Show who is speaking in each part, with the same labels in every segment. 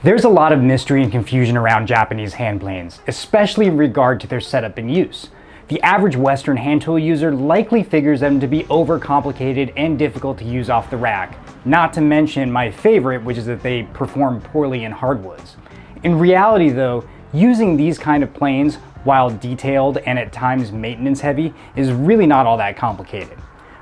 Speaker 1: There's a lot of mystery and confusion around Japanese hand planes, especially in regard to their setup and use. The average Western hand tool user likely figures them to be overcomplicated and difficult to use off the rack, not to mention my favorite, which is that they perform poorly in hardwoods. In reality though, using these kind of planes, while detailed and at times maintenance heavy, is really not all that complicated.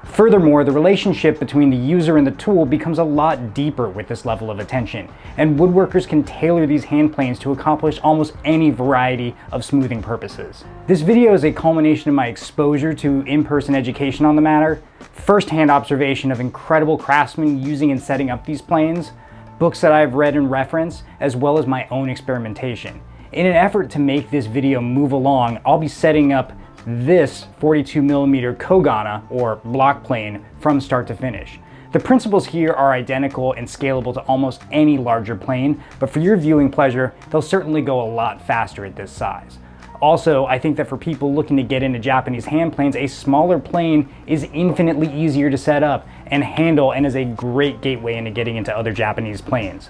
Speaker 1: Furthermore, the relationship between the user and the tool becomes a lot deeper with this level of attention, and woodworkers can tailor these hand planes to accomplish almost any variety of smoothing purposes. This video is a culmination of my exposure to in-person education on the matter, first-hand observation of incredible craftsmen using and setting up these planes, books that I've read and referenced, as well as my own experimentation. In an effort to make this video move along, I'll be setting up this 42mm Kogana, or block plane, from start to finish. The principles here are identical and scalable to almost any larger plane, but for your viewing pleasure, they'll certainly go a lot faster at this size. Also, I think that for people looking to get into Japanese hand planes, a smaller plane is infinitely easier to set up and handle and is a great gateway into getting into other Japanese planes.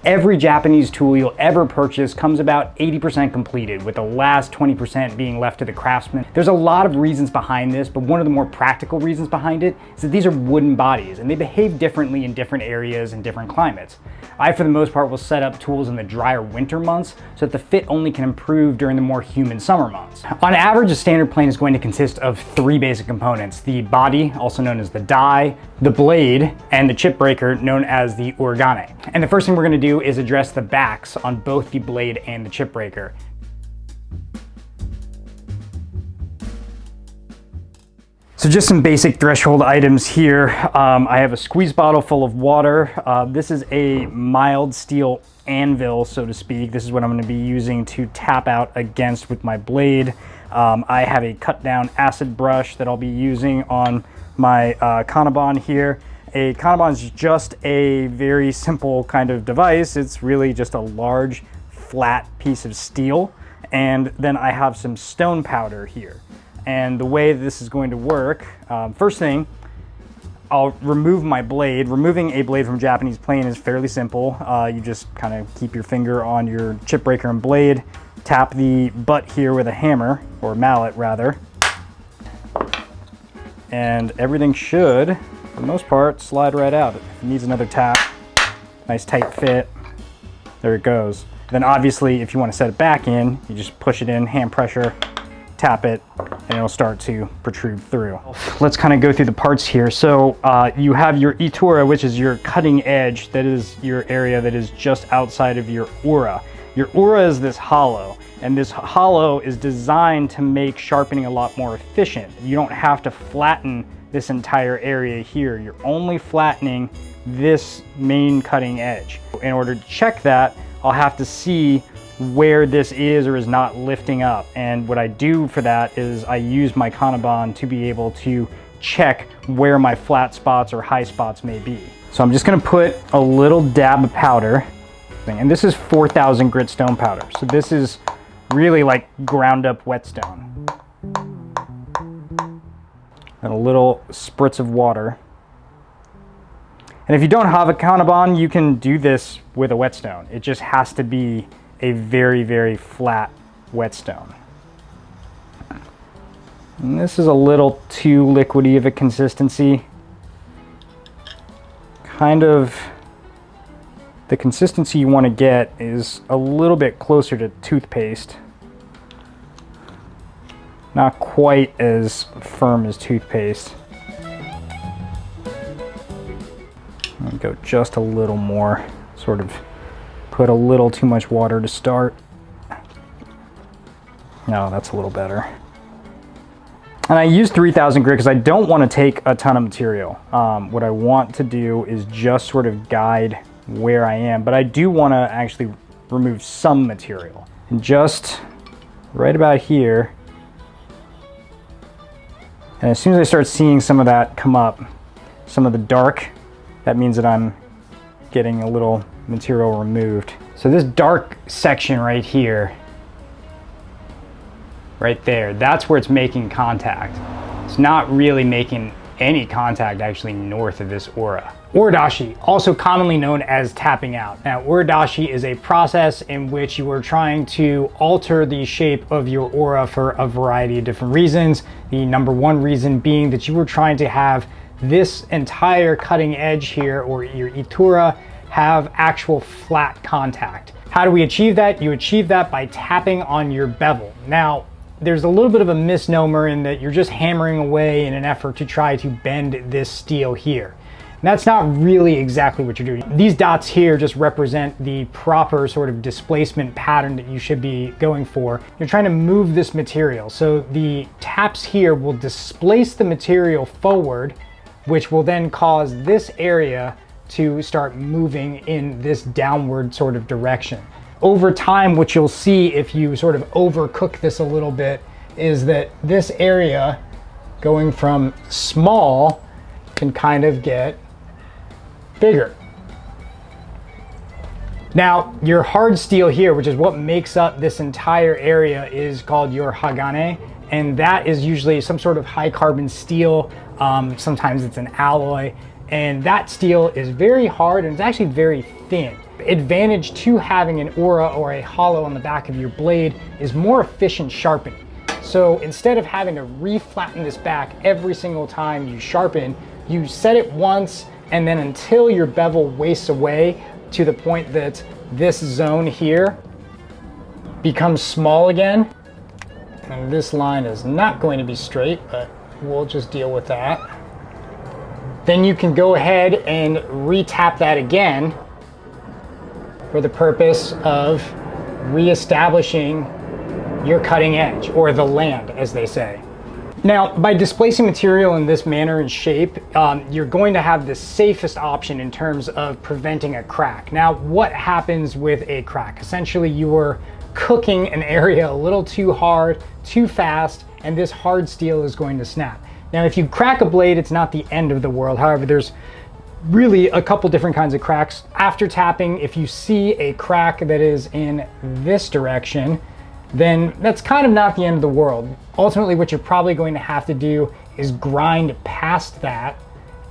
Speaker 1: Every Japanese tool you'll ever purchase comes about 80% completed, with the last 20% being left to the craftsman. There's a lot of reasons behind this, but one of the more practical reasons behind it is that these are wooden bodies and they behave differently in different areas and different climates. I, for the most part, will set up tools in the drier winter months so that the fit only can improve during the more humid summer months. On average, a standard plane is going to consist of 3 basic components: the body, also known as the die, the blade, and the chip breaker, known as the Uragane. And the first thing we're going to do is address the backs on both the blade and the chip breaker. So just some basic threshold items here. I have a squeeze bottle full of water. This is a mild steel anvil, so to speak. This is what I'm going to be using to tap out against with my blade. I have a cut down acid brush that I'll be using on my Kanna here. A Kanna is just a very simple kind of device. It's really just a large flat piece of steel. And then I have some stone powder here. And the way this is going to work, first thing, I'll remove my blade. Removing a blade from a Japanese plane is fairly simple. You just kind of keep your finger on your chip breaker and blade, tap the butt here with a hammer, or mallet rather, and everything should, for the most part, slide right out. If it needs another tap, nice tight fit, there it goes. Then obviously, if you want to set it back in, you just push it in, hand pressure, tap it, and it'll start to protrude through. Let's kind of go through the parts here. So you have your itura, which is your cutting edge. That is your area that is just outside of your ura. Your ura is this hollow, and this hollow is designed to make sharpening a lot more efficient. You don't have to flatten this entire area here. You're only flattening this main cutting edge. In order to check that, I'll have to see where this is or is not lifting up. And what I do for that is I use my Kanna to be able to check where my flat spots or high spots may be. So I'm just gonna put a little dab of powder, and this is 4,000 grit stone powder. So this is really like ground up whetstone. And a little spritz of water. And if you don't have a Kanna, you can do this with a whetstone. It just has to be a very, very flat whetstone. And this is a little too liquidy of a consistency. Kind of the consistency you want to get is a little bit closer to toothpaste. Not quite as firm as toothpaste. I'll go just a little more, sort of put a little too much water to start. No, that's a little better. And I use 3,000 grit because I don't want to take a ton of material. What I want to do is just sort of guide where I am, but I do want to actually remove some material. And just right about here, and as soon as I start seeing some of that come up, some of the dark, that means that I'm getting a little material removed. So this dark section right here, right there, that's where it's making contact. It's not really making any contact actually north of this ura. Uradashi, also commonly known as tapping out. Now, Uradashi is a process in which you are trying to alter the shape of your ura for a variety of different reasons. The number one reason being that you are trying to have this entire cutting edge here, or your itura, have actual flat contact. How do we achieve that? You achieve that by tapping on your bevel. Now, there's a little bit of a misnomer in that you're just hammering away in an effort to try to bend this steel here. And that's not really exactly what you're doing. These dots here just represent the proper sort of displacement pattern that you should be going for. You're trying to move this material. So the taps here will displace the material forward, which will then cause this area to start moving in this downward sort of direction. Over time, what you'll see if you sort of overcook this a little bit is that this area going from small can kind of get bigger. Now, your hard steel here, which is what makes up this entire area, is called your Uragane, and that is usually some sort of high carbon steel. Sometimes it's an alloy, and that steel is very hard and it's actually very thin. Advantage to having an ura or a hollow on the back of your blade is more efficient sharpening. So instead of having to reflatten this back every single time you sharpen, you set it once, and then until your bevel wastes away to the point that this zone here becomes small again. And this line is not going to be straight, but we'll just deal with that. Then you can go ahead and re-tap that again for the purpose of re-establishing your cutting edge, or the land, as they say. Now, by displacing material in this manner and shape, you're going to have the safest option in terms of preventing a crack. Now, what happens with a crack? Essentially, you are cooking an area a little too hard, too fast, and this hard steel is going to snap. Now, if you crack a blade, it's not the end of the world. However, there's really a couple different kinds of cracks. After tapping, if you see a crack that is in this direction, then that's kind of not the end of the world. Ultimately, what you're probably going to have to do is grind past that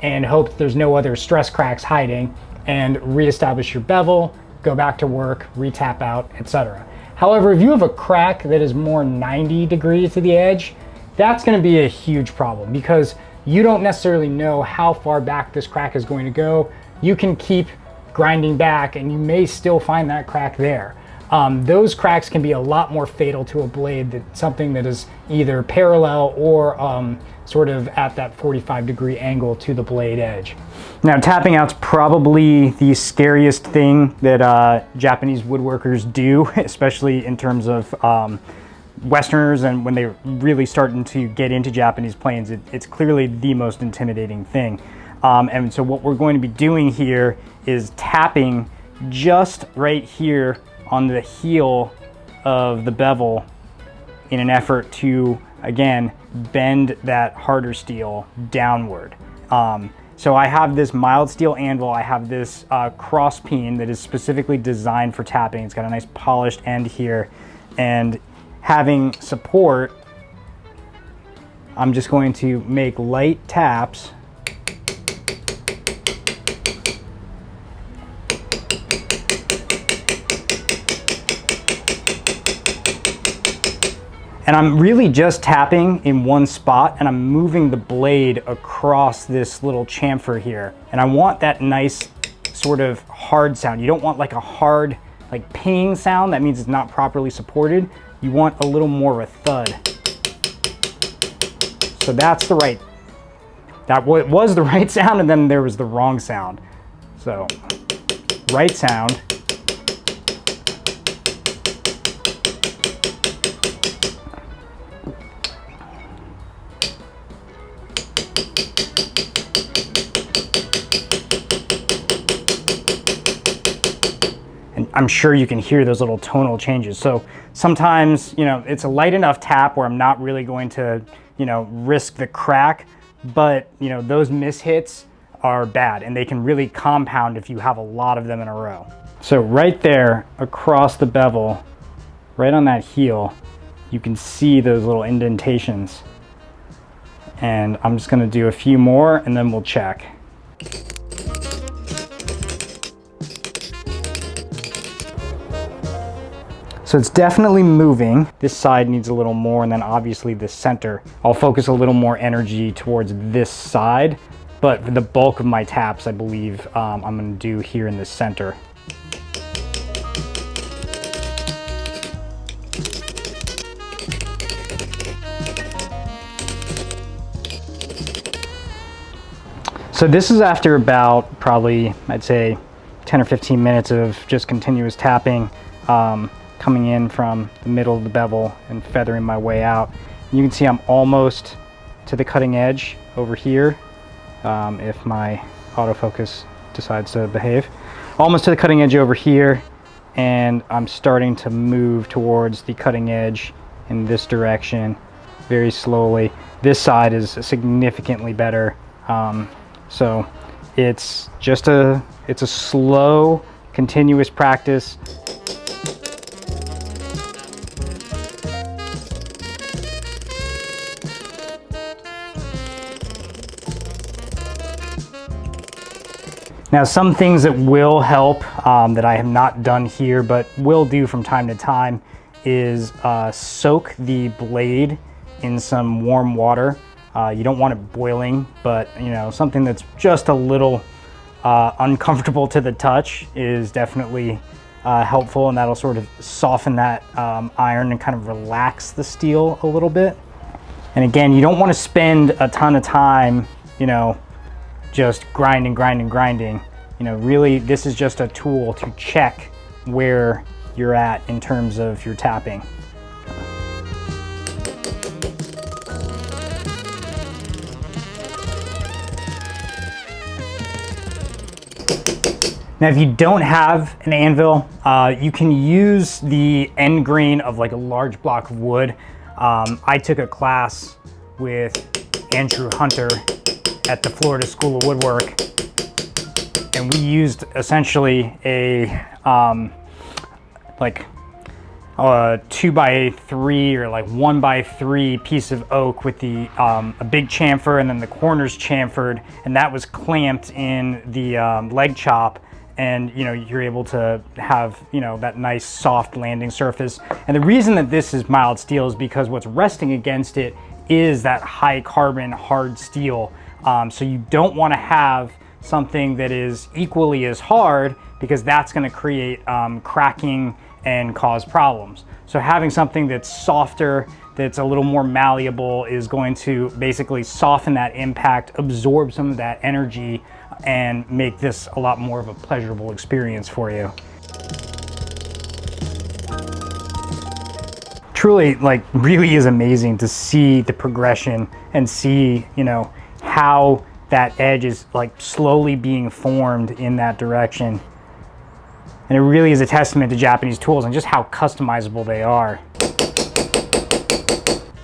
Speaker 1: and hope that there's no other stress cracks hiding, and reestablish your bevel, go back to work, re-tap out, etc. However, if you have a crack that is more 90 degrees to the edge, that's going to be a huge problem, because you don't necessarily know how far back this crack is going to go. You can keep grinding back and you may still find that crack there. Those cracks can be a lot more fatal to a blade than something that is either parallel or sort of at that 45-degree angle to the blade edge. Now, tapping out's probably the scariest thing that Japanese woodworkers do, especially in terms of Westerners, and when they're really starting to get into Japanese planes, it's clearly the most intimidating thing. And so what we're going to be doing here is tapping just right here on the heel of the bevel in an effort to, again, bend that harder steel downward. So I have this mild steel anvil, I have this cross peen that is specifically designed for tapping. It's got a nice polished end here, and having support, I'm just going to make light taps. And I'm really just tapping in one spot, and I'm moving the blade across this little chamfer here. And I want that nice sort of hard sound. You don't want like a hard, like pinging sound. That means it's not properly supported. You want a little more of a thud. So that's the right, that was the right sound, and then there was the wrong sound. So, right sound. I'm sure you can hear those little tonal changes. So sometimes, you know, it's a light enough tap where I'm not really going to, you know, risk the crack, but, you know, those mishits are bad, and they can really compound if you have a lot of them in a row. So right there across the bevel, right on that heel, you can see those little indentations. And I'm just gonna do a few more and then we'll check. So it's definitely moving. This side needs a little more, and then obviously the center. I'll focus a little more energy towards this side, but for the bulk of my taps, I believe I'm gonna do here in the center. So this is after about probably, I'd say 10 or 15 minutes of just continuous tapping, coming in from the middle of the bevel and feathering my way out. You can see I'm almost to the cutting edge over here, if my autofocus decides to behave. Almost to the cutting edge over here, and I'm starting to move towards the cutting edge in this direction very slowly. This side is significantly better. So it's just a slow, continuous practice. Now, some things that will help that I have not done here, but will do from time to time, is soak the blade in some warm water. You don't want it boiling, but you know, something that's just a little uncomfortable to the touch is definitely helpful, and that'll sort of soften that iron and kind of relax the steel a little bit. And again, you don't want to spend a ton of time, you know, just grinding. You know, really, this is just a tool to check where you're at in terms of your tapping. Now, if you don't have an anvil, you can use the end grain of like a large block of wood. I took a class with Andrew Hunter at the Florida School of Woodwork, and we used essentially a 2x3 or like 1x3 piece of oak with the a big chamfer, and then the corners chamfered, and that was clamped in the leg chop. And you know, you're able to have, you know, that nice soft landing surface. And the reason that this is mild steel is because what's resting against it is that high carbon hard steel. So you don't want to have something that is equally as hard, because that's going to create cracking and cause problems. So having something that's softer, that's a little more malleable, is going to basically soften that impact, absorb some of that energy, and make this a lot more of a pleasurable experience for you. Truly, like, really is amazing to see the progression and see, you know, how that edge is like slowly being formed in that direction. And it really is a testament to Japanese tools and just how customizable they are. I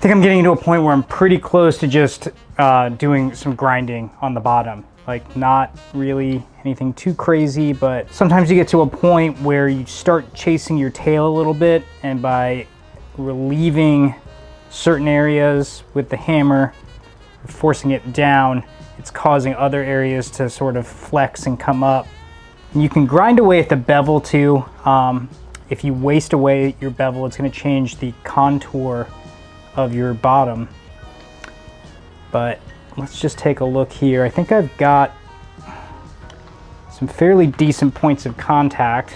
Speaker 1: think I'm getting to a point where I'm pretty close to just doing some grinding on the bottom. Like, not really anything too crazy, but sometimes you get to a point where you start chasing your tail a little bit, and by relieving certain areas with the hammer, forcing it down, it's causing other areas to sort of flex and come up. And you can grind away at the bevel too. If you waste away your bevel, it's going to change the contour of your bottom. But let's just take a look here. I think I've got some fairly decent points of contact.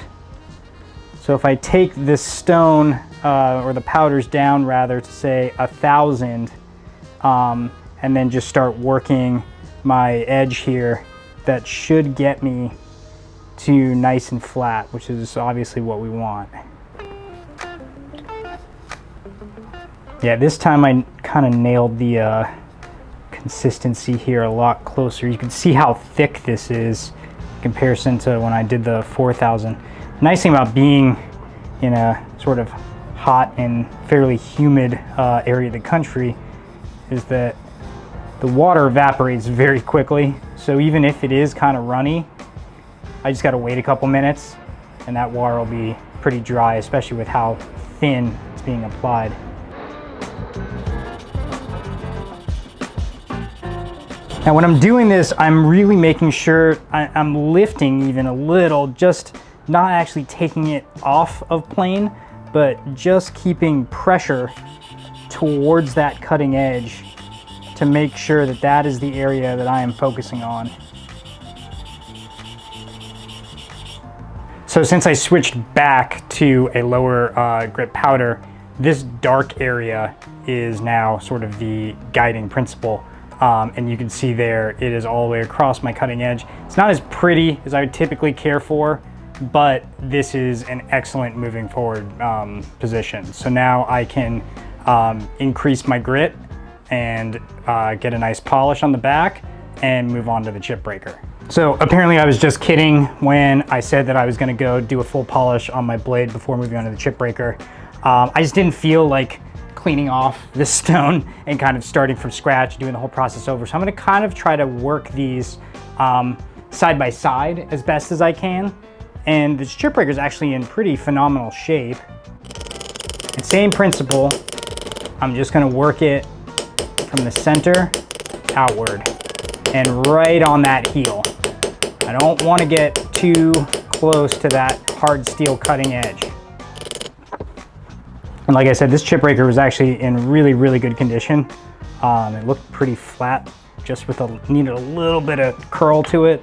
Speaker 1: So if I take this stone, or the powders down rather, to say 1,000, and then just start working my edge here, that should get me to nice and flat, which is obviously what we want. Yeah, this time I kind of nailed the consistency here a lot closer. You can see how thick this is in comparison to when I did the 4,000. Nice thing about being in a sort of hot and fairly humid area of the country is that the water evaporates very quickly. So even if it is kind of runny, I just got to wait a couple minutes and that water will be pretty dry, especially with how thin it's being applied. Now when I'm doing this, I'm really making sure I'm lifting even a little, just not actually taking it off of plane, but just keeping pressure towards that cutting edge to make sure that that is the area that I am focusing on. So since I switched back to a lower grit powder, this dark area is now sort of the guiding principle. And you can see there, it is all the way across my cutting edge. It's not as pretty as I would typically care for, but this is an excellent moving forward position. So now I can increase my grit and get a nice polish on the back and move on to the chip breaker. So apparently I was just kidding when I said that I was gonna go do a full polish on my blade before moving on to the chip breaker. I just didn't feel like cleaning off this stone and kind of starting from scratch, doing the whole process over. So I'm gonna kind of try to work these side by side as best as I can. And the chip breaker is actually in pretty phenomenal shape. And same principle, I'm just gonna work it from the center outward and right on that heel. I don't want to get too close to that hard steel cutting edge. And like I said, this chip breaker was actually in really, really good condition. It looked pretty flat, just with needed a little bit of curl to it.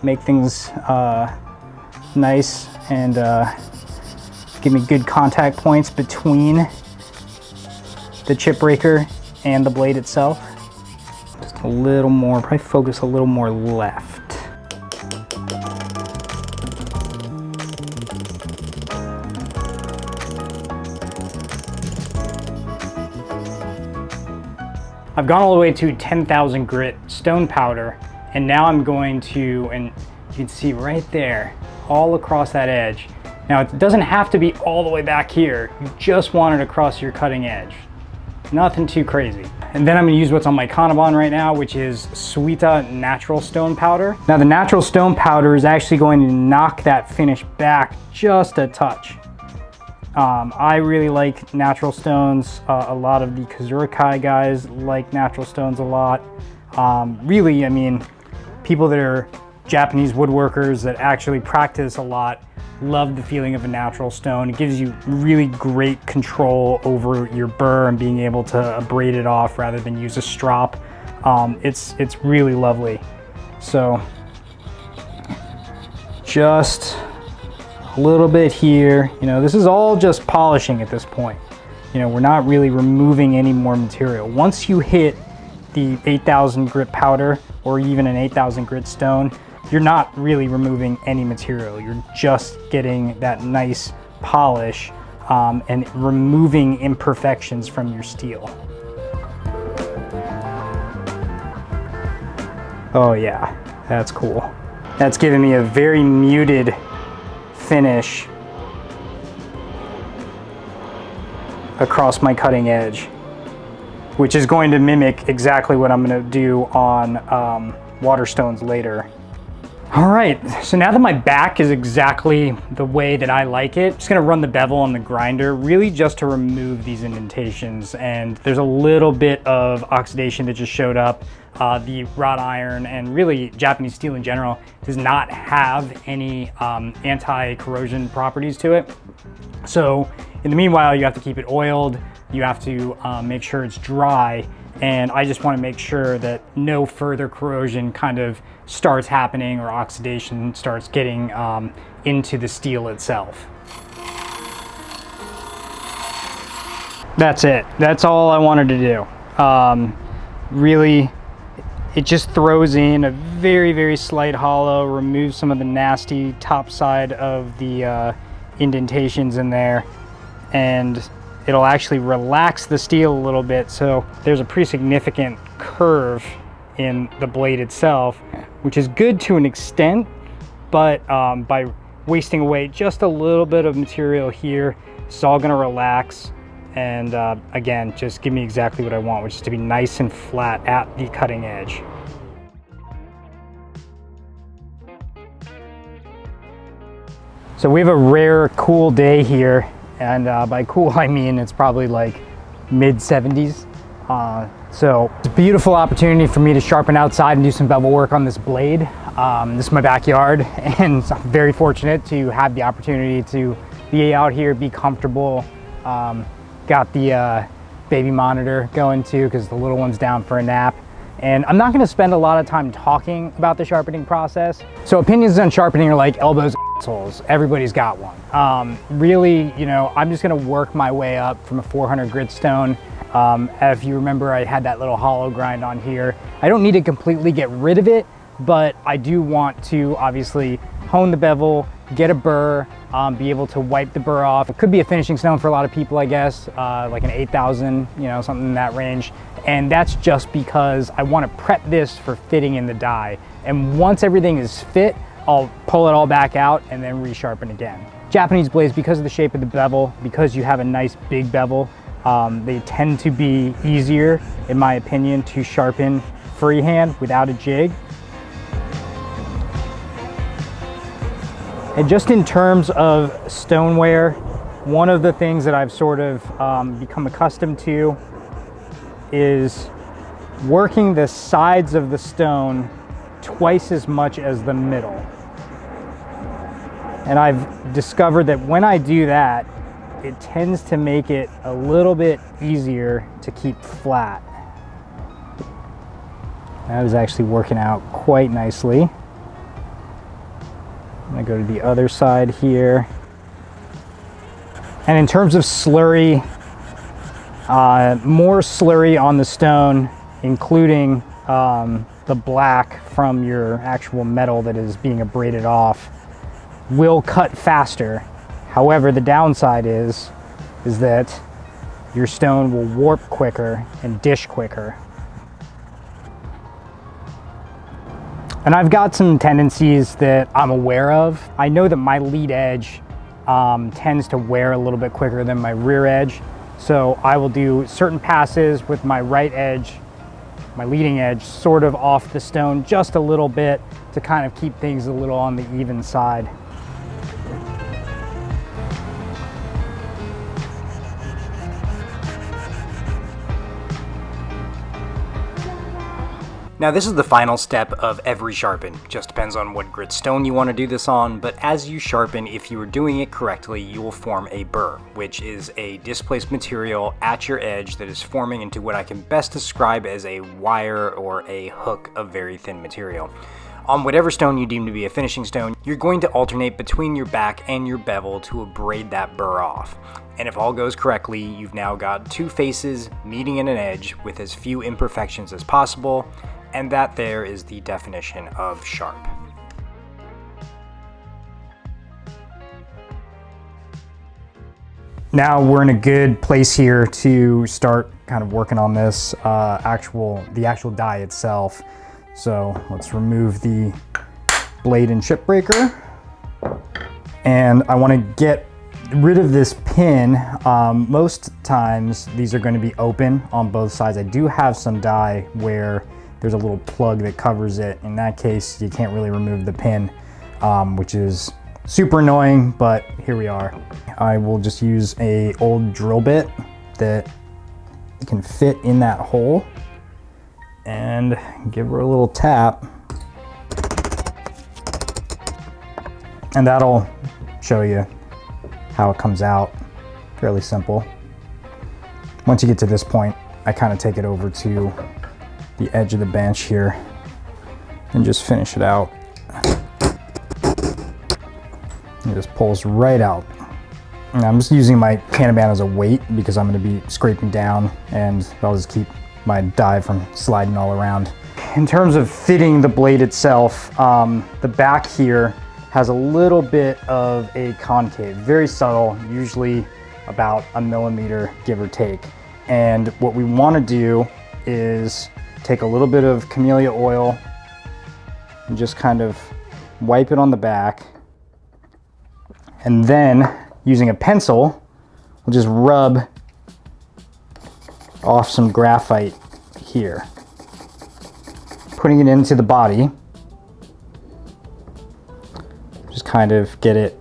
Speaker 1: Make things nice and give me good contact points between the chip breaker and the blade itself. Just a little more, probably focus a little more left. I've gone all the way to 10,000 grit stone powder, and now I'm going to, and you can see right there, all across that edge. Now it doesn't have to be all the way back here, you just want it across your cutting edge. Nothing too crazy. And then I'm gonna use what's on my Kanna right now, which is Suita natural stone powder. Now the natural stone powder is actually going to knock that finish back just a touch. I really like natural stones. A lot of the Kazurai guys like natural stones a lot. Really, I mean, people that are Japanese woodworkers that actually practice a lot love the feeling of a natural stone. It gives you really great control over your burr and being able to abrade it off rather than use a strop. It's really lovely. So just a little bit here. You know, this is all just polishing at this point. You know, we're not really removing any more material. Once you hit the 8,000 grit powder or even an 8,000 grit stone, you're not really removing any material. You're just getting that nice polish and removing imperfections from your steel. Oh yeah, that's cool. That's giving me a very muted finish across my cutting edge, which is going to mimic exactly what I'm going to do on water stones later. All right, so now that my back is exactly the way that I like it, I'm just gonna run the bevel on the grinder, really just to remove these indentations. And there's a little bit of oxidation that just showed up. The wrought iron and really Japanese steel in general does not have any anti-corrosion properties to it. So in the meanwhile, you have to keep it oiled. You have to make sure it's dry. And I just want to make sure that no further corrosion kind of starts happening or oxidation starts getting into the steel itself. That's it. That's all I wanted to do. Really, it just throws in a very, very slight hollow, removes some of the nasty top side of the indentations in there, and it'll actually relax the steel a little bit. So there's a pretty significant curve in the blade itself, which is good to an extent, but by wasting away just a little bit of material here, it's all gonna relax. And again, just give me exactly what I want, which is to be nice and flat at the cutting edge. So we have a rare cool day here. And by cool, I mean it's probably like mid-70s. So it's a beautiful opportunity for me to sharpen outside and do some bevel work on this blade. This is my backyard, and I'm very fortunate to have the opportunity to be out here, be comfortable. Got the baby monitor going too, because the little one's down for a nap. And I'm not gonna spend a lot of time talking about the sharpening process. So opinions on sharpening are like elbows and assholes. Everybody's got one. Really, you know, I'm just gonna work my way up from a 400 grit stone. If you remember, I had that little hollow grind on here. I don't need to completely get rid of it, but I do want to obviously hone the bevel, get a burr, be able to wipe the burr off. It could be a finishing stone for a lot of people, I guess, like an 8,000, you know, something in that range. And that's just because I want to prep this for fitting in the die. And once everything is fit, I'll pull it all back out and then resharpen again. Japanese blades, because of the shape of the bevel, because you have a nice big bevel, they tend to be easier, in my opinion, to sharpen freehand without a jig. And just in terms of stoneware, one of the things that I've sort of become accustomed to is working the sides of the stone twice as much as the middle. And I've discovered that when I do that, it tends to make it a little bit easier to keep flat. That is actually working out quite nicely. I'm gonna go to the other side here. And in terms of slurry, more slurry on the stone, including the black from your actual metal that is being abraded off, will cut faster. However, the downside is that your stone will warp quicker and dish quicker. And I've got some tendencies that I'm aware of. I know that my lead edge tends to wear a little bit quicker than my rear edge. So I will do certain passes with my right edge, my leading edge, sort of off the stone just a little bit to kind of keep things a little on the even side.
Speaker 2: Now this is the final step of every sharpen. Just depends on what grit stone you want to do this on, but as you sharpen, if you are doing it correctly, you will form a burr, which is a displaced material at your edge that is forming into what I can best describe as a wire or a hook of very thin material. On whatever stone you deem to be a finishing stone, you're going to alternate between your back and your bevel to abrade that burr off. And if all goes correctly, you've now got two faces meeting in an edge with as few imperfections as possible, and that there is the definition of sharp.
Speaker 1: Now we're in a good place here to start kind of working on this the actual die itself. So let's remove the blade and chip breaker. And I want to get rid of this pin. Most times these are going to be open on both sides. I do have some die where there's a little plug that covers it. In that case, you can't really remove the pin, which is super annoying, but here we are. I will just use a old drill bit that can fit in that hole and give her a little tap. And that'll show you how it comes out. Fairly simple. Once you get to this point, I kind of take it over to the edge of the bench here and just finish it out. It just pulls right out. And I'm just using my Kanna band as a weight because I'm going to be scraping down, and I'll just keep my die from sliding all around. In terms of fitting the blade itself, the back here has a little bit of a concave, very subtle, usually about 1 millimeter, give or take. And what we want to do is take a little bit of camellia oil and just kind of wipe it on the back. And then using a pencil, we'll just rub off some graphite here, putting it into the body. Just kind of get it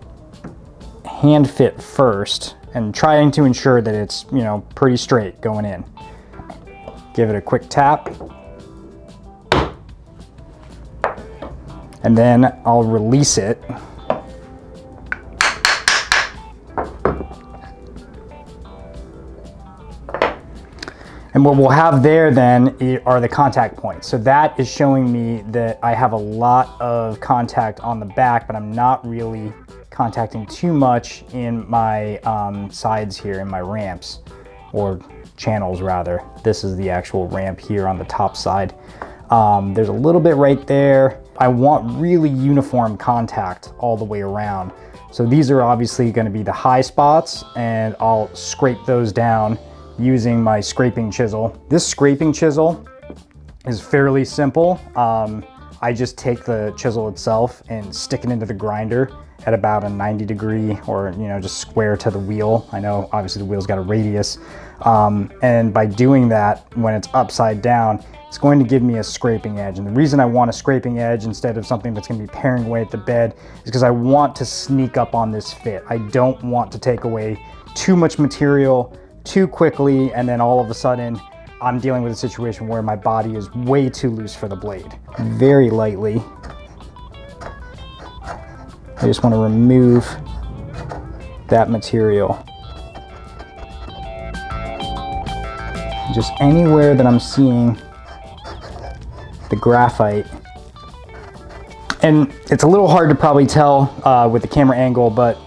Speaker 1: hand fit first and trying to ensure that it's, you know, pretty straight going in. Give it a quick tap. And then I'll release it. And what we'll have there then are the contact points. So that is showing me that I have a lot of contact on the back, but I'm not really contacting too much in my sides here, in my ramps, or channels rather. This is the actual ramp here on the top side. There's a little bit right there. I want really uniform contact all the way around. So these are obviously going to be the high spots, and I'll scrape those down using my scraping chisel. This scraping chisel is fairly simple. I just take the chisel itself and stick it into the grinder at about a 90 degree, or just square to the wheel. I know obviously the wheel's got a radius. And by doing that, when it's upside down, it's going to give me a scraping edge. And the reason I want a scraping edge instead of something that's going to be paring away at the bed is because I want to sneak up on this fit. I don't want to take away too much material too quickly, and then all of a sudden I'm dealing with a situation where my body is way too loose for the blade. Very lightly, I just want to remove that material. Just anywhere that I'm seeing the graphite. And it's a little hard to probably tell with the camera angle, but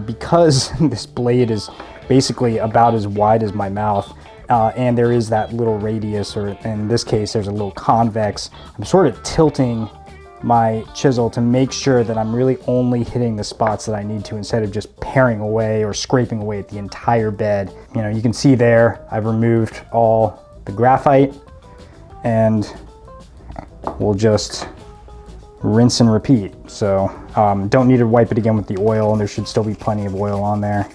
Speaker 1: because this blade is basically about as wide as my mouth, and there is that little radius, or in this case there's a little convex, I'm sort of tilting my chisel to make sure that I'm really only hitting the spots that I need to, instead of just paring away or scraping away at the entire bed. You can see there I've removed all the graphite, and we'll just rinse and repeat. So don't need to wipe it again with the oil, and there should still be plenty of oil on there.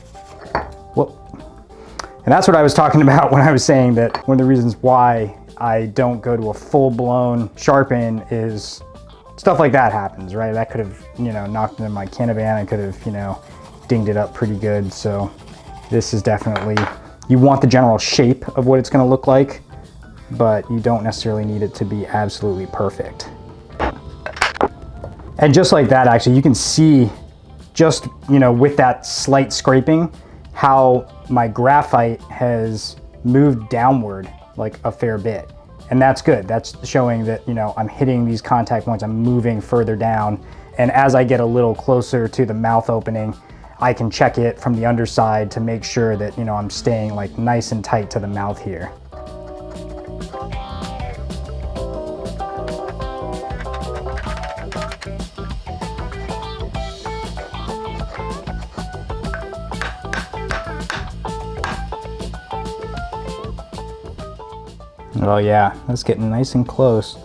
Speaker 1: And that's what I was talking about when I was saying that one of the reasons why I don't go to a full-blown sharpen is stuff like that happens, right? That could have, knocked into my Kanna. I could have, dinged it up pretty good. So this is definitely, you want the general shape of what it's going to look like, but you don't necessarily need it to be absolutely perfect. And just like that, actually, you can see just, with that slight scraping, how my graphite has moved downward like a fair bit. And that's good. That's showing that, I'm hitting these contact points, I'm moving further down. And as I get a little closer to the mouth opening, I can check it from the underside to make sure that, I'm staying like nice and tight to the mouth here. Oh yeah, that's getting nice and close.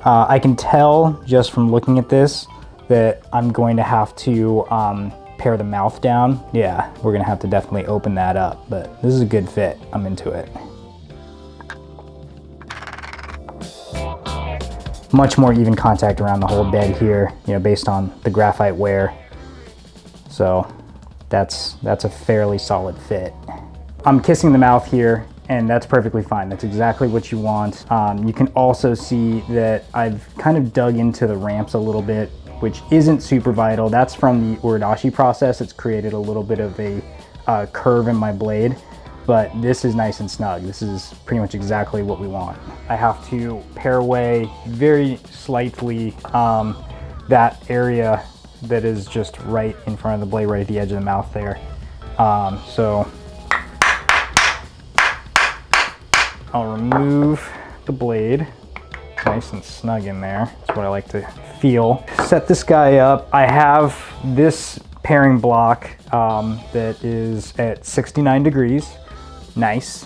Speaker 1: I can tell just from looking at this that I'm going to have to pare the mouth down. Yeah, we're gonna have to definitely open that up, but this is a good fit. I'm into it. Much more even contact around the whole bed here, based on the graphite wear. So that's a fairly solid fit. I'm kissing the mouth here, and that's perfectly fine. That's exactly what you want. You can also see that I've kind of dug into the ramps a little bit, which isn't super vital. That's from the Uradashi process. It's created a little bit of a curve in my blade, but this is nice and snug. This is pretty much exactly what we want. I have to pare away very slightly that area that is just right in front of the blade, right at the edge of the mouth there. So I'll remove the blade, nice and snug in there. That's what I like to feel. Set this guy up. I have this paring block that is at 69 degrees. Nice.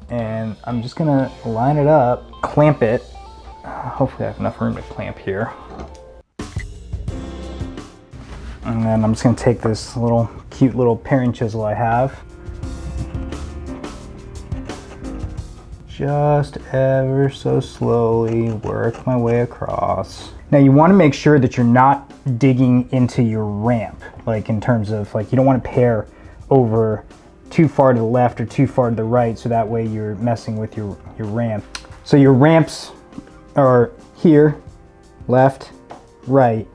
Speaker 1: And I'm just gonna line it up, clamp it. Hopefully I have enough room to clamp here. And then I'm just gonna take this cute little paring chisel I have, just ever so slowly work my way across. Now you want to make sure that you're not digging into your ramp, like in terms of you don't want to pare over too far to the left or too far to the right, so that way you're messing with your ramp. So your ramps are here, left, right.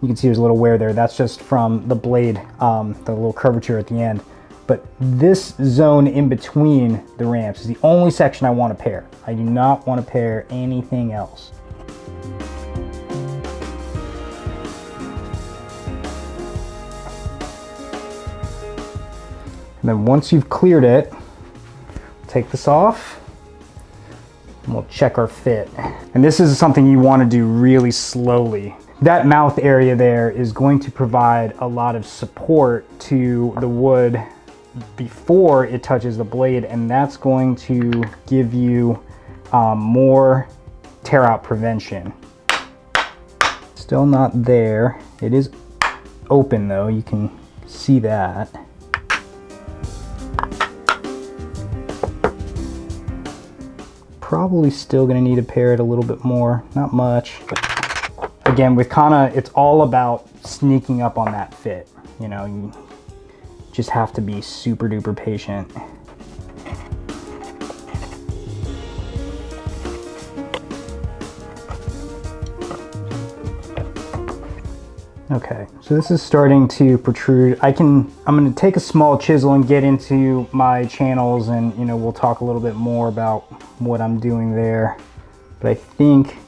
Speaker 1: You can see there's a little wear there. That's just from the blade, the little curvature at the end. But this zone in between the ramps is the only section I want to pair. I do not want to pair anything else. And then once you've cleared it, take this off and we'll check our fit. And this is something you want to do really slowly. That mouth area there is going to provide a lot of support to the wood before it touches the blade, and that's going to give you more tear out prevention. Still not there. It is open though, you can see that. Probably still gonna need to pair it a little bit more, not much. But again, with Kanna, it's all about sneaking up on that fit. You know, you just have to be super duper patient. Okay, so this is starting to protrude. I'm gonna take a small chisel and get into my channels, and we'll talk a little bit more about what I'm doing there. But I think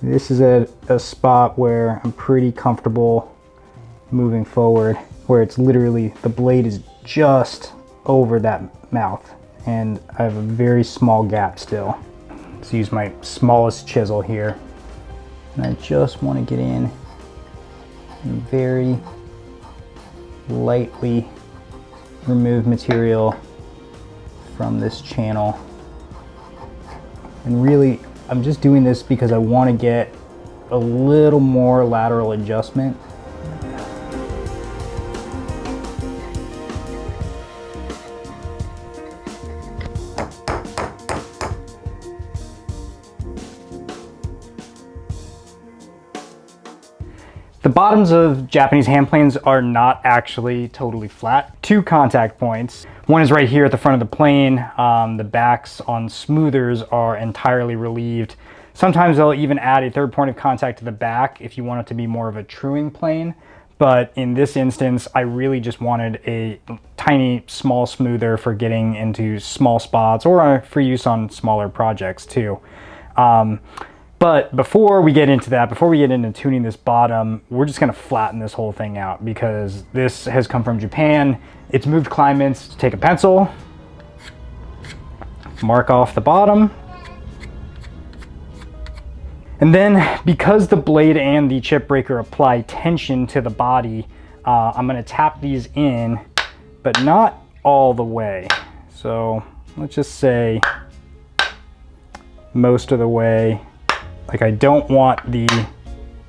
Speaker 1: this is a spot where I'm pretty comfortable moving forward, where it's literally, the blade is just over that mouth, and I have a very small gap still. Let's use my smallest chisel here, and I just want to get in and very lightly remove material from this channel. And really, I'm just doing this because I want to get a little more lateral adjustment. The bottoms of Japanese hand planes are not actually totally flat. Two contact points. One is right here at the front of the plane. The backs on smoothers are entirely relieved. Sometimes they'll even add a third point of contact to the back if you want it to be more of a truing plane. But in this instance, I really just wanted a tiny, small smoother for getting into small spots, or for use on smaller projects too. But before we get into that, before we get into tuning this bottom, we're just gonna flatten this whole thing out because this has come from Japan. It's moved climates. Take a pencil, mark off the bottom. And then because the blade and the chip breaker apply tension to the body, I'm gonna tap these in, but not all the way. So let's just say most of the way. Like, I don't want the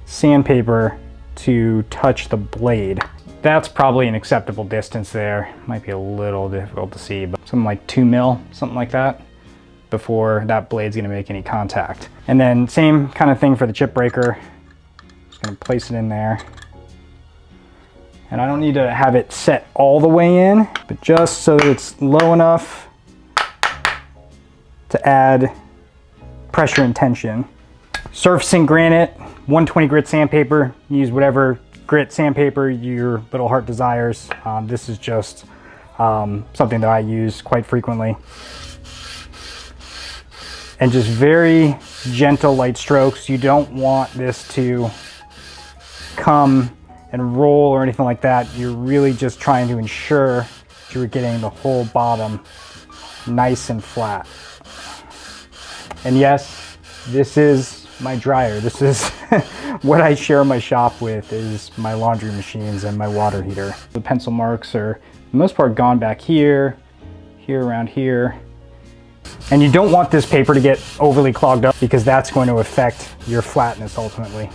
Speaker 1: sandpaper to touch the blade. That's probably an acceptable distance there. Might be a little difficult to see, but something like 2 mil, something like that, before that blade's gonna make any contact. And then same kind of thing for the chip breaker. Just gonna place it in there. And I don't need to have it set all the way in, but just so that it's low enough to add pressure and tension. Surfacing granite, 120 grit sandpaper. Use whatever grit sandpaper your little heart desires. This is just something that I use quite frequently. And just very gentle light strokes. You don't want this to come and roll or anything like that. You're really just trying to ensure that you're getting the whole bottom nice and flat. And yes, this is my dryer. This is what I share my shop with, is my laundry machines and my water heater. The pencil marks are, for the most part, gone back here, around here. And you don't want this paper to get overly clogged up because that's going to affect your flatness ultimately.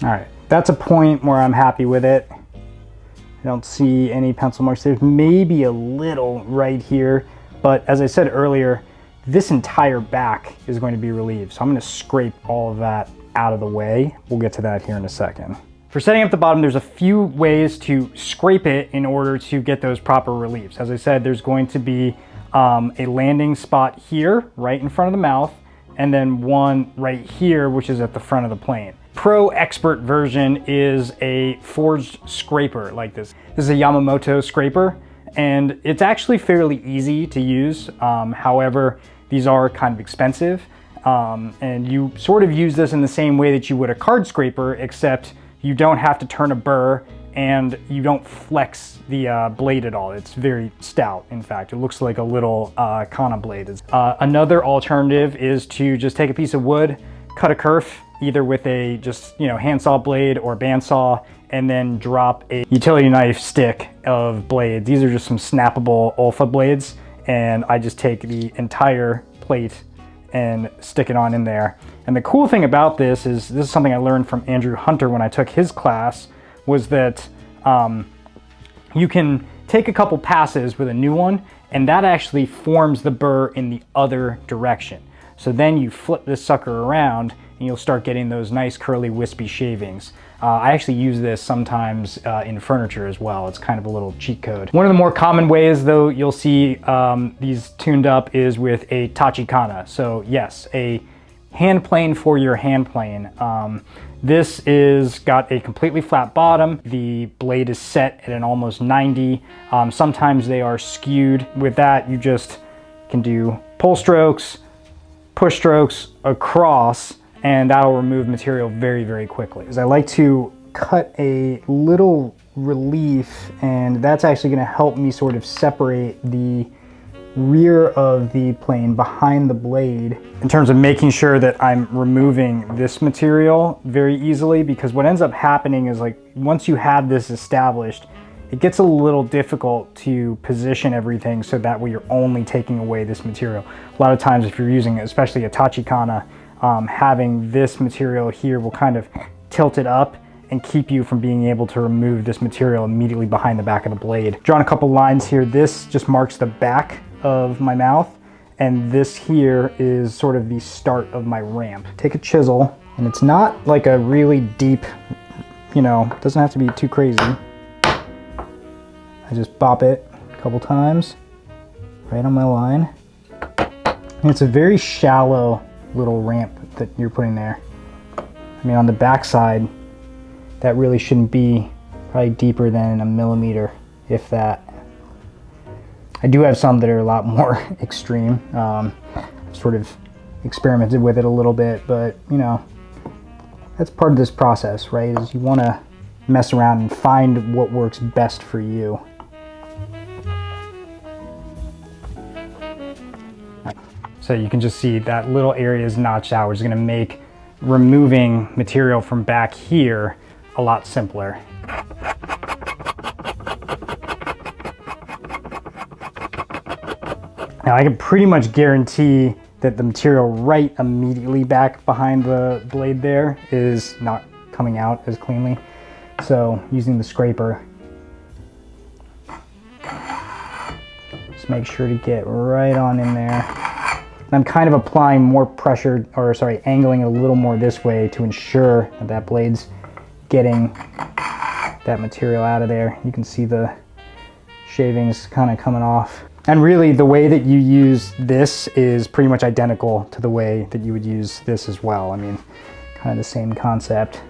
Speaker 1: All right, that's a point where I'm happy with it. I don't see any pencil marks. There's maybe a little right here, but as I said earlier, this entire back is going to be relieved. So I'm going to scrape all of that out of the way. We'll get to that here in a second. For setting up the bottom, there's a few ways to scrape it in order to get those proper reliefs. As I said, there's going to be a landing spot here, right in front of the mouth, and then one right here, which is at the front of the plane. pro expert version is a forged scraper like this. This is a Yamamoto scraper, and it's actually fairly easy to use. However, these are kind of expensive, and you sort of use this in the same way that you would a card scraper, except you don't have to turn a burr and you don't flex the blade at all. It's very stout, in fact. It looks like a little Kanna blade. Another alternative is to just take a piece of wood, cut a kerf, either with a just, handsaw blade or bandsaw, and then drop a utility knife stick of blades. These are just some snappable Olfa blades, and I just take the entire plate and stick it on in there. And the cool thing about this is something I learned from Andrew Hunter when I took his class, was that you can take a couple passes with a new one, and that actually forms the burr in the other direction. So then you flip this sucker around and you'll start getting those nice curly wispy shavings. I actually use this sometimes in furniture as well. It's kind of a little cheat code. One of the more common ways though you'll see these tuned up is with a tachikana. So yes, a hand plane for your hand plane. This is got a completely flat bottom. The blade is set at an almost 90. Sometimes they are skewed. With that, you just can do pull strokes, push strokes across, and that'll remove material very, very quickly. I like to cut a little relief, and that's actually gonna help me sort of separate the rear of the plane behind the blade in terms of making sure that I'm removing this material very easily, because what ends up happening is, like, once you have this established, it gets a little difficult to position everything so that way you're only taking away this material. A lot of times if you're using especially a tachikana, having this material here will kind of tilt it up and keep you from being able to remove this material immediately behind the back of the blade. Drawing a couple lines here, this just marks the back of my mouth, and this here is sort of the start of my ramp. Take a chisel, and it's not like a really deep, doesn't have to be too crazy. I just bop it a couple times right on my line. And it's a very shallow little ramp that you're putting there. I mean, on the back side, that really shouldn't be probably deeper than a millimeter, if that. I do have some that are a lot more extreme. Sort of experimented with it a little bit, but that's part of this process, right? Is you want to mess around and find what works best for you. So you can just see that little area is notched out, which is going to make removing material from back here a lot simpler. Now I can pretty much guarantee that the material right immediately back behind the blade there is not coming out as cleanly. So using the scraper, just make sure to get right on in there. And I'm kind of applying more pressure, or sorry, angling it a little more this way to ensure that that blade's getting that material out of there. You can see the shavings kind of coming off. And really the way that you use this is pretty much identical to the way that you would use this as well. I mean, kind of the same concept.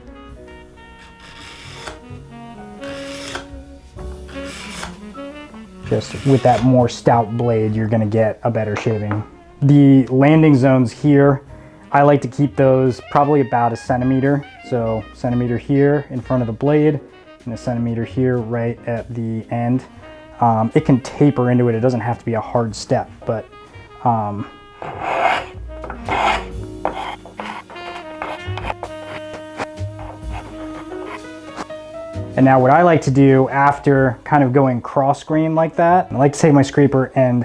Speaker 1: Just with that more stout blade, you're gonna get a better shaving. The landing zones here, I like to keep those probably about 1 centimeter. So 1 centimeter here in front of the blade, and 1 centimeter here right at the end. It can taper into it. It doesn't have to be a hard step, but and now what I like to do after kind of going cross grain like that, I like to take my scraper and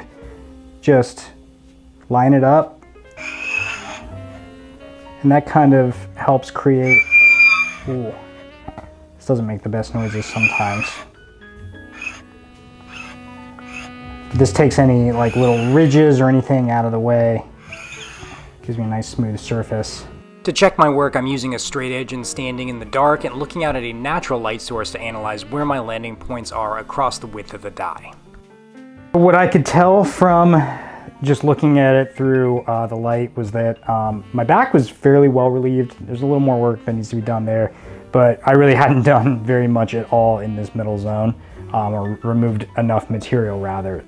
Speaker 1: just line it up. And that kind of helps create, ooh, this doesn't make the best noises sometimes. This takes any like little ridges or anything out of the way. Gives me a nice smooth surface.
Speaker 2: To check my work, I'm using a straight edge and standing in the dark and looking out at a natural light source to analyze where my landing points are across the width of the die.
Speaker 1: What I could tell from just looking at it through the light, was that my back was fairly well relieved. There's a little more work that needs to be done there, but I really hadn't done very much at all in this middle zone, or removed enough material rather.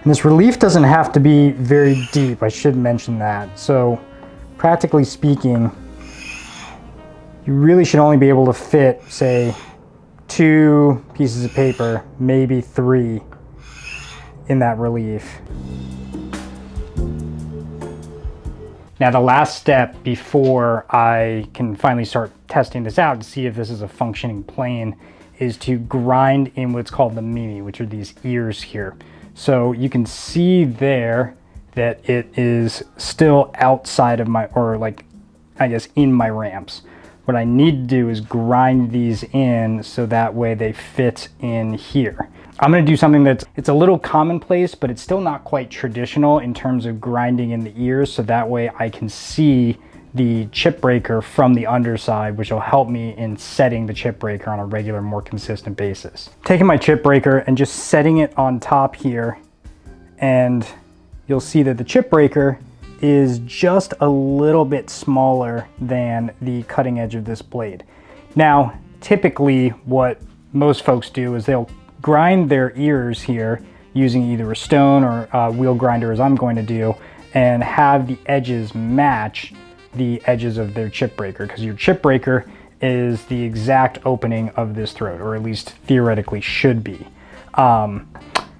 Speaker 1: And this relief doesn't have to be very deep, I should mention that. So practically speaking, you really should only be able to fit, say, 2 pieces of paper, maybe 3 in that relief. Now the last step before I can finally start testing this out to see if this is a functioning plane is to grind in what's called the mimi, which are these ears here. So you can see there that it is still outside of my, or like, I guess in my ramps. What I need to do is grind these in so that way they fit in here. I'm gonna do something it's a little commonplace, but it's still not quite traditional in terms of grinding in the ears, so that way I can see the chip breaker from the underside, which will help me in setting the chip breaker on a regular, more consistent basis. Taking my chip breaker and just setting it on top here, and you'll see that the chip breaker is just a little bit smaller than the cutting edge of this blade. Now, typically what most folks do is they'll grind their ears here using either a stone or a wheel grinder, as I'm going to do, and have the edges match the edges of their chip breaker, because your chip breaker is the exact opening of this throat, or at least theoretically should be.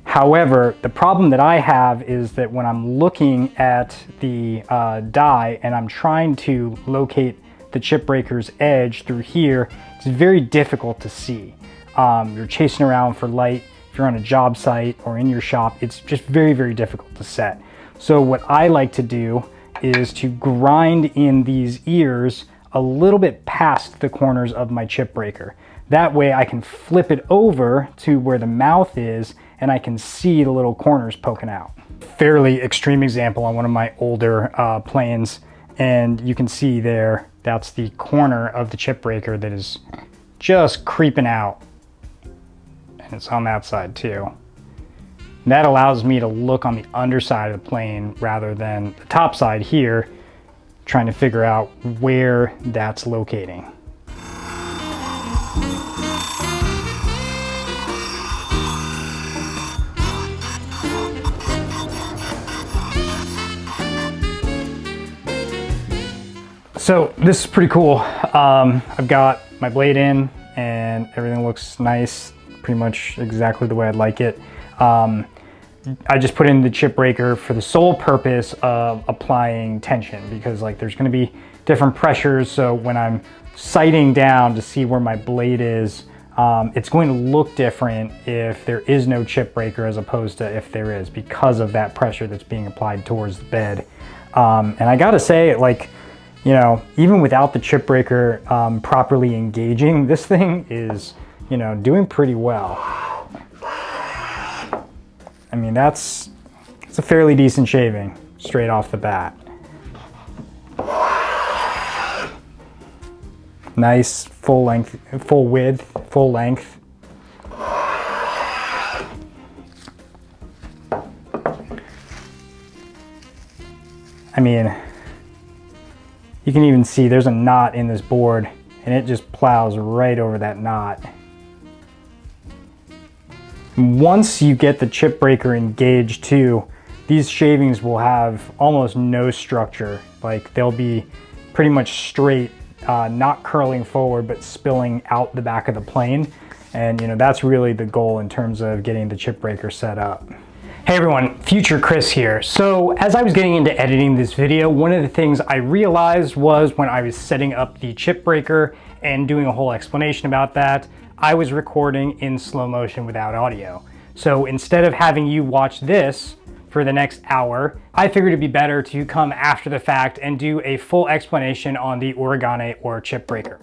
Speaker 1: However, the problem that I have is that when I'm looking at the die and I'm trying to locate the chip breaker's edge through here, it's very difficult to see. You're chasing around for light. If you're on a job site or in your shop, it's just very, very difficult to set. So what I like to do is to grind in these ears a little bit past the corners of my chip breaker. That way I can flip it over to where the mouth is and I can see the little corners poking out. Fairly extreme example on one of my older planes, and you can see there, that's the corner of the chip breaker that is just creeping out. And it's on that side too. That allows me to look on the underside of the plane rather than the top side here, trying to figure out where that's locating. So this is pretty cool. I've got my blade in and everything looks nice, pretty much exactly the way I'd like it. I just put in the chip breaker for the sole purpose of applying tension, because like there's going to be different pressures. So when I'm sighting down to see where my blade is, it's going to look different if there is no chip breaker as opposed to if there is, because of that pressure that's being applied towards the bed. And I gotta say, like, you know, even without the chip breaker properly engaging, this thing is, you know, doing pretty well. I mean, it's a fairly decent shaving straight off the bat. Nice full length, full width, full length. I mean, you can even see there's a knot in this board and it just plows right over that knot. Once you get the chip breaker engaged too, these shavings will have almost no structure. Like they'll be pretty much straight, not curling forward, but spilling out the back of the plane. And you know, that's really the goal in terms of getting the chip breaker set up. Hey everyone, Future Chris here. So as I was getting into editing this video, one of the things I realized was when I was setting up the chip breaker and doing a whole explanation about that, I was recording in slow motion without audio. So instead of having you watch this for the next hour, I figured it'd be better to come after the fact and do a full explanation on the Uragane or chip breaker.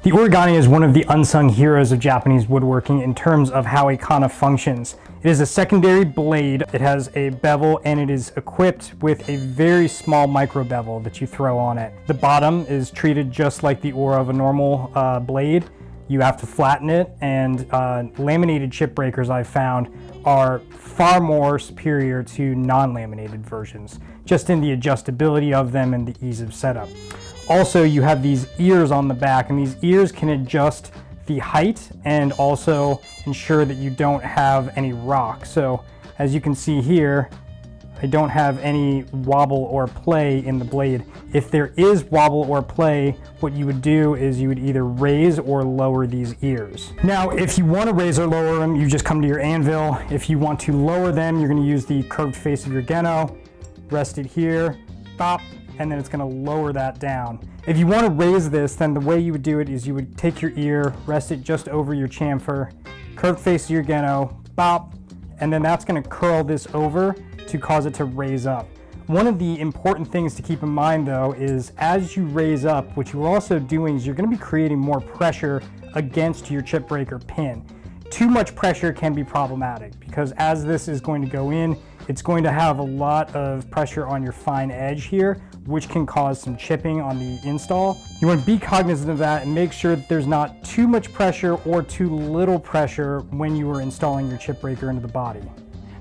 Speaker 1: The Uragane is one of the unsung heroes of Japanese woodworking in terms of how a Kanna functions. It is a secondary blade. It has a bevel and it is equipped with a very small micro bevel that you throw on it. The bottom is treated just like the ore of a normal blade. You have to flatten it, and laminated chip breakers I've found are far more superior to non-laminated versions, just in the adjustability of them and the ease of setup. Also, you have these ears on the back, and these ears can adjust the height and also ensure that you don't have any rock. So as you can see here, I don't have any wobble or play in the blade. If there is wobble or play, what you would do is you would either raise or lower these ears. Now, if you want to raise or lower them, you just come to your anvil. If you want to lower them, you're going to use the curved face of your Geno, rest it here, bop, and then it's going to lower that down. If you want to raise this, then the way you would do it is you would take your ear, rest it just over your chamfer, curved face of your Geno, bop, and then that's going to curl this over to cause it to raise up. One of the important things to keep in mind though is as you raise up, what you're also doing is you're going to be creating more pressure against your chip breaker pin. Too much pressure can be problematic because as this is going to go in, it's going to have a lot of pressure on your fine edge here, which can cause some chipping on the install. You want to be cognizant of that and make sure that there's not too much pressure or too little pressure when you are installing your chip breaker into the body.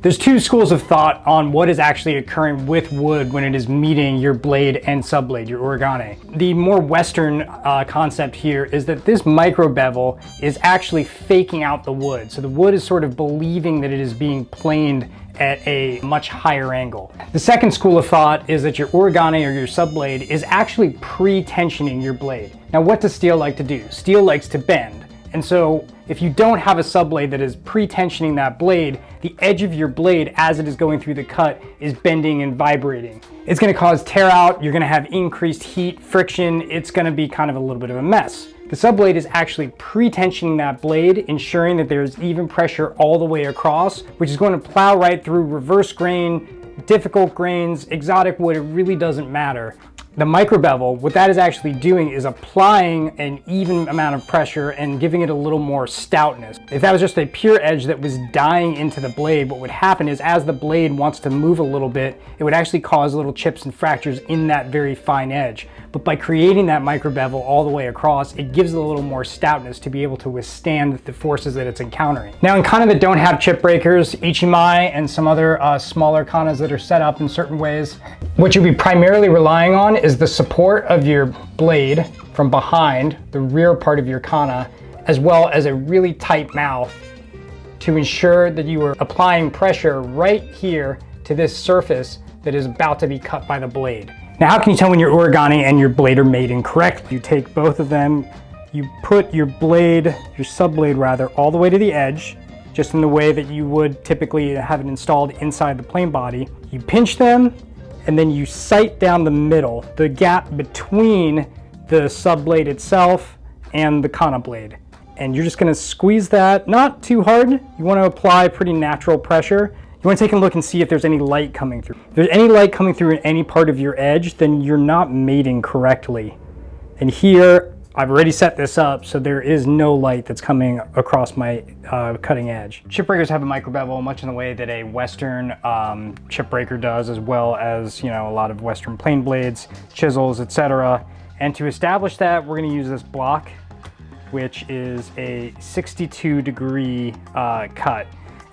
Speaker 1: There's two schools of thought on what is actually occurring with wood when it is meeting your blade and subblade, your Uragane. The more Western concept here is that this micro bevel is actually faking out the wood. So the wood is sort of believing that it is being planed at a much higher angle. The second school of thought is that your Uragane or your subblade is actually pre-tensioning your blade. Now, what does steel like to do? Steel likes to bend. And so if you don't have a subblade that is pre-tensioning that blade, the edge of your blade as it is going through the cut is bending and vibrating. It's going to cause tear out, you're going to have increased heat, friction, it's going to be kind of a little bit of a mess. The subblade is actually pre-tensioning that blade, ensuring that there's even pressure all the way across, which is going to plow right through reverse grain, difficult grains, exotic wood, it really doesn't matter. The micro bevel, what that is actually doing is applying an even amount of pressure and giving it a little more stoutness. If that was just a pure edge that was dying into the blade, what would happen is as the blade wants to move a little bit, it would actually cause little chips and fractures in that very fine edge. But by creating that micro bevel all the way across, it gives it a little more stoutness to be able to withstand the forces that it's encountering. Now in Kanna that don't have chip breakers, Ichimai and some other smaller Kannas that are set up in certain ways, what you'll be primarily relying on is the support of your blade from behind the rear part of your Kanna, as well as a really tight mouth to ensure that you are applying pressure right here to this surface that is about to be cut by the blade. Now, how can you tell when your Uragane and your blade are made incorrectly? You take both of them, you put your blade, your subblade rather, all the way to the edge, just in the way that you would typically have it installed inside the plane body. You pinch them, and then you sight down the middle, the gap between the subblade itself and the Kanna blade. And you're just gonna squeeze that, not too hard. You wanna apply pretty natural pressure. You want to take a look and see if there's any light coming through. If there's any light coming through in any part of your edge, then you're not mating correctly. And here, I've already set this up, so there is no light that's coming across my cutting edge. Chip breakers have a micro bevel, much in the way that a Western chip breaker does, as well as, you know, a lot of Western plane blades, chisels, etc. And to establish that, we're going to use this block, which is a 62-degree cut.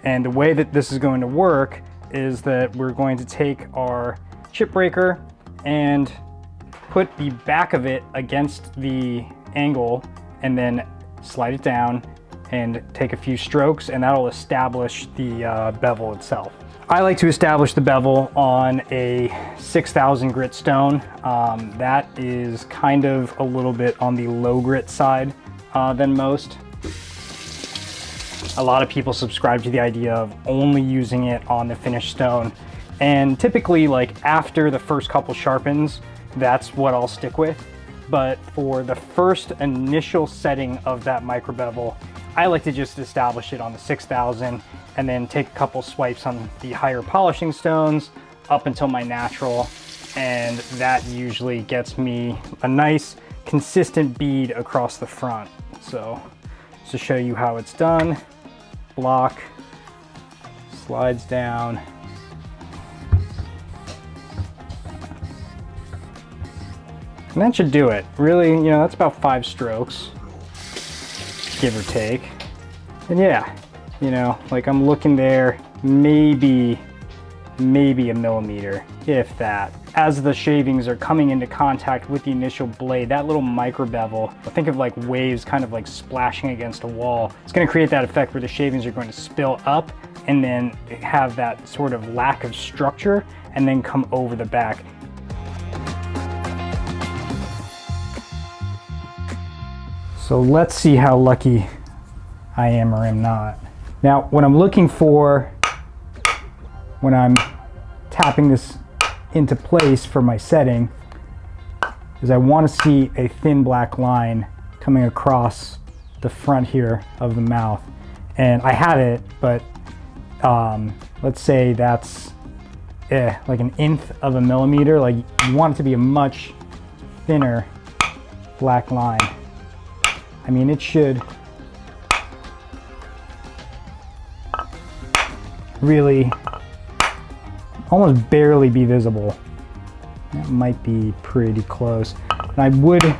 Speaker 1: And the way that this is going to work is that we're going to take our chip breaker and put the back of it against the angle and then slide it down and take a few strokes, and that'll establish the bevel itself. I like to establish the bevel on a 6,000 grit stone. That is kind of a little bit on the low grit side than most. A lot of people subscribe to the idea of only using it on the finished stone. And typically, like after the first couple sharpens, that's what I'll stick with. But for the first initial setting of that micro bevel, I like to just establish it on the 6,000 and then take a couple swipes on the higher polishing stones up until my natural. And that usually gets me a nice consistent bead across the front. So to show you how it's done, block, slides down. And that should do it. Really, you know, that's about 5 strokes, give or take. And yeah, you know, like I'm looking there, maybe a millimeter, if that. As the shavings are coming into contact with the initial blade, that little micro bevel, think of like waves kind of like splashing against a wall. It's gonna create that effect where the shavings are going to spill up and then have that sort of lack of structure and then come over the back. So let's see how lucky I am or am not. Now, what I'm looking for when I'm tapping this into place for my setting is I want to see a thin black line coming across the front here of the mouth. And I have it, but let's say that's like an nth of a millimeter. Like you want it to be a much thinner black line. I mean, it should really almost barely be visible. That might be pretty close. And I would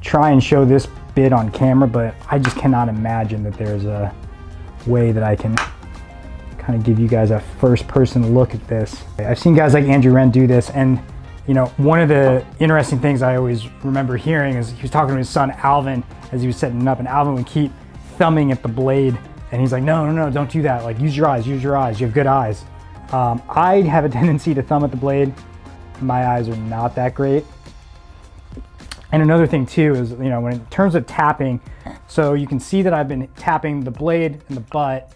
Speaker 1: try and show this bit on camera, but I just cannot imagine that there's a way that I can kind of give you guys a first person look at this. I've seen guys like Andrew Wren do this, and you know, one of the interesting things I always remember hearing is he was talking to his son Alvin as he was setting it up, and Alvin would keep thumbing at the blade, and he's like, no, don't do that. Like, use your eyes, you have good eyes. I have a tendency to thumb at the blade. My eyes are not that great. And another thing too is, you know, when in terms of tapping, so you can see that I've been tapping the blade and the butt.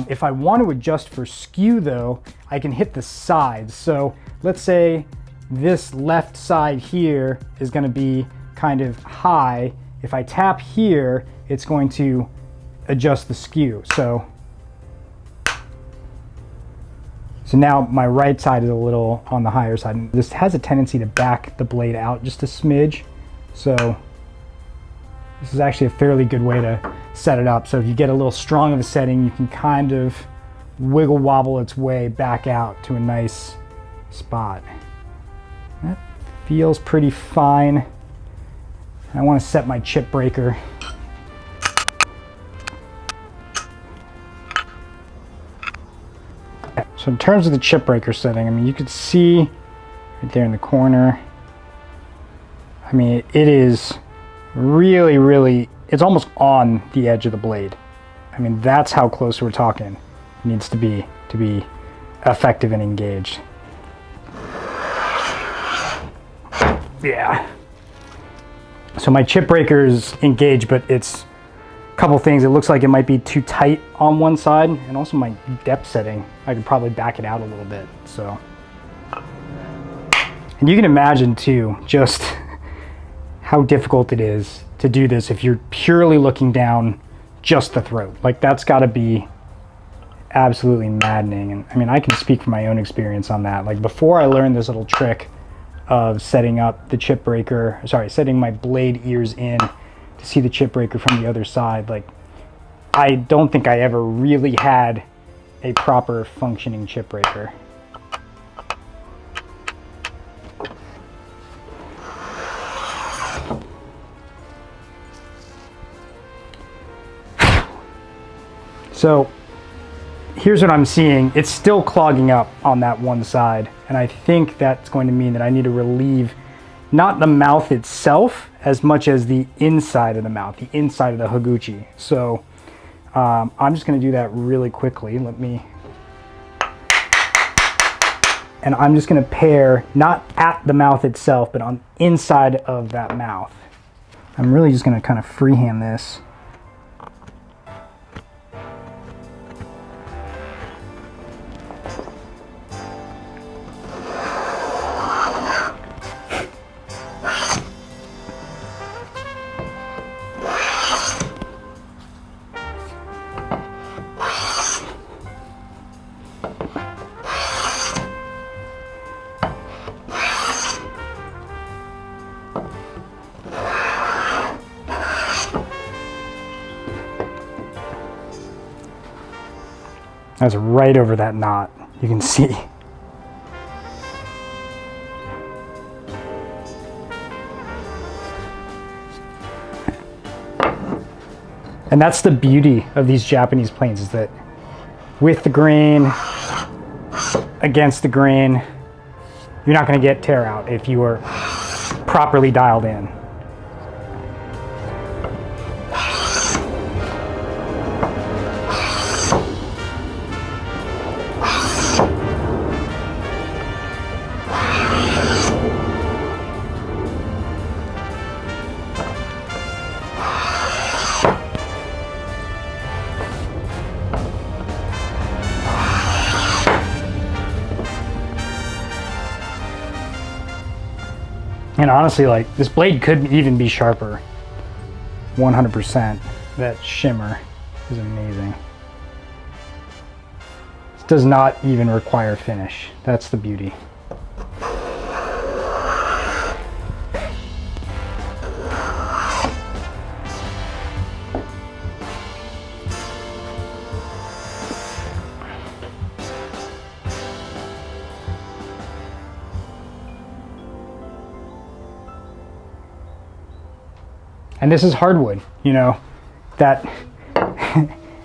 Speaker 1: If I want to adjust for skew though, I can hit the sides. So let's say this left side here is going to be kind of high. If I tap here, it's going to adjust the skew. So now my right side is a little on the higher side. And this has a tendency to back the blade out just a smidge. So this is actually a fairly good way to set it up. So if you get a little strong of a setting, you can kind of wiggle wobble its way back out to a nice spot. That feels pretty fine. I want to set my chip breaker. So in terms of the chip breaker setting, I mean, you could see right there in the corner, I mean, it is really, it's almost on the edge of the blade. I mean, that's how close we're talking. It needs to be effective and engaged. Yeah. So my chip breaker is engaged, but it's a couple things. It looks like it might be too tight on one side, and also my depth setting, I could probably back it out a little bit. So, and you can imagine too, just how difficult it is to do this if you're purely looking down just the throat. Like, that's got to be absolutely maddening. And I mean, I can speak from my own experience on that. Like, before I learned this little trick of setting up the chip breaker, setting my blade ears in to see the chip breaker from the other side, like, I don't think I ever really had a proper functioning chip breaker. So here's what I'm seeing. It's still clogging up on that one side, and I think that's going to mean that I need to relieve not the mouth itself as much as the inside of the mouth, the inside of the higuchi. So I'm just going to do that really quickly. And I'm just going to pair not at the mouth itself, but on inside of that mouth. I'm really just going to kind of freehand this. That's right over that knot, you can see. And that's the beauty of these Japanese planes, is that with the grain, against the grain, you're not going to get tear out if you are properly dialed in. And honestly, like, this blade could even be sharper. 100%. That shimmer is amazing. This does not even require finish. That's the beauty. And this is hardwood, you know, that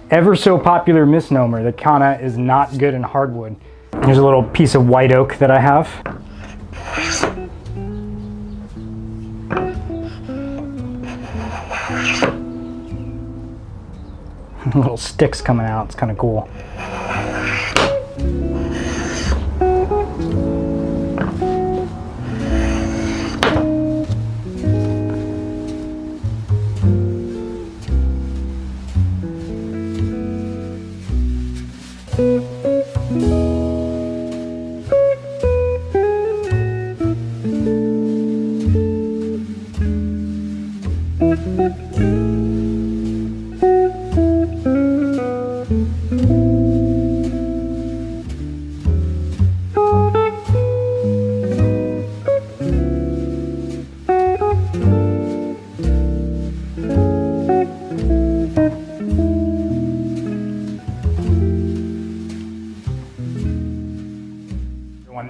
Speaker 1: ever so popular misnomer that Kanna is not good in hardwood. Here's a little piece of white oak that I have. Little sticks coming out, it's kind of cool.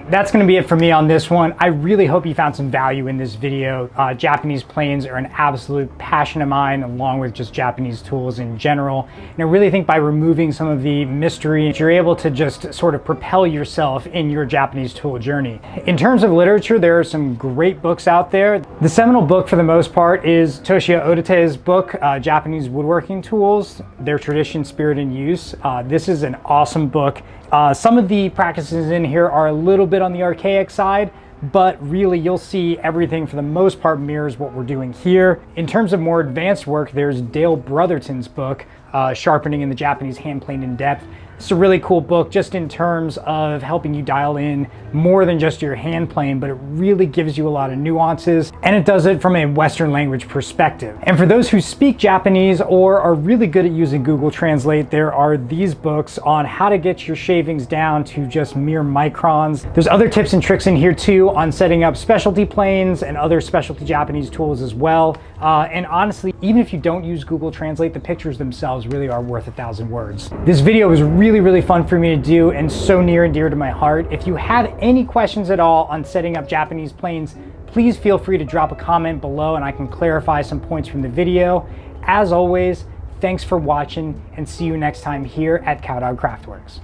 Speaker 1: That's going to be it for me on this one. I really hope you found some value in this video. Japanese planes are an absolute passion of mine, along with just Japanese tools in general. And I really think by removing some of the mystery, you're able to just sort of propel yourself in your Japanese tool journey. In terms of literature, there are some great books out there. The seminal book for the most part is Toshio Odate's book, Japanese Woodworking Tools, Their Tradition, Spirit, and Use. This is an awesome book. Some of the practices in here are a little bit on the archaic side, but really you'll see everything for the most part mirrors what we're doing here. In terms of more advanced work, there's Dale Brotherton's book, Sharpening in the Japanese Hand Plane in Depth. It's a really cool book just in terms of helping you dial in more than just your hand plane, but it really gives you a lot of nuances, and it does it from a Western language perspective. And for those who speak Japanese or are really good at using Google Translate, there are these books on how to get your shavings down to just mere microns. There's other tips and tricks in here too on setting up specialty planes and other specialty Japanese tools as well. And honestly, even if you don't use Google Translate, the pictures themselves really are worth 1,000 words. This video was really fun for me to do and so near and dear to my heart. If you have any questions at all on setting up Japanese planes, please feel free to drop a comment below and I can clarify some points from the video. As always, thanks for watching and see you next time here at Cowdog Craftworks.